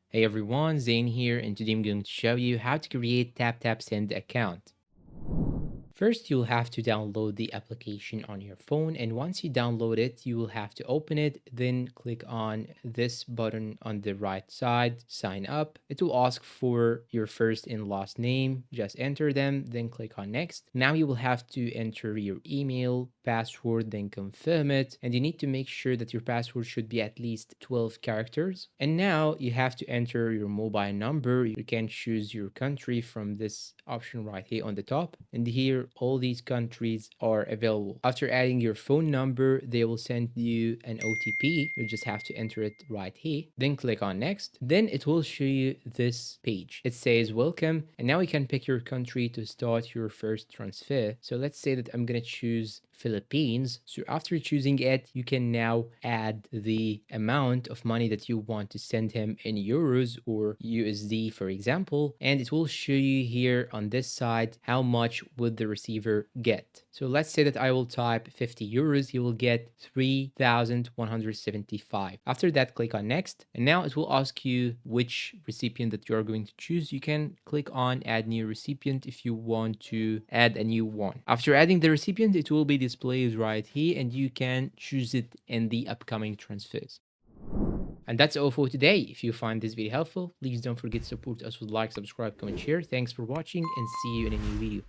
Hey everyone, Zane here, and today I'm going to show you how to create TapTap Send account. First, you'll have to download the application on your phone, and once you download it, you will have to open it, then click on this button on the right side, sign up. It will ask for your first and last name, just enter them, then click on next. Now you will have to enter your email, password, then confirm it, and you need to make sure that your password should be at least 12 characters. And now you have to enter your mobile number. You can choose your country from this option right here on the top, and here all these countries are available. After adding your phone number, they will send you an OTP. You just have to enter it right here, then click on next. Then it will show you this page. It says welcome, and now you can pick your country to start your first transfer. So let's say that I'm gonna choose Philippines. So after choosing it, you can now add the amount of money that you want to send him in euros or USD, for example, and it will show you here on this side how much would the receiver get. So let's say that I will type 50 euros, he will get 3,175. After that, click on next, and now it will ask you which recipient that you are going to choose. You can click on add new recipient if you want to add a new one. After adding the recipient, it will be displayed right here, and you can choose it in the upcoming transfers. And that's all for today. If you find this video helpful, please don't forget to support us with like, subscribe, comment, share. Thanks for watching, and see you in a new video.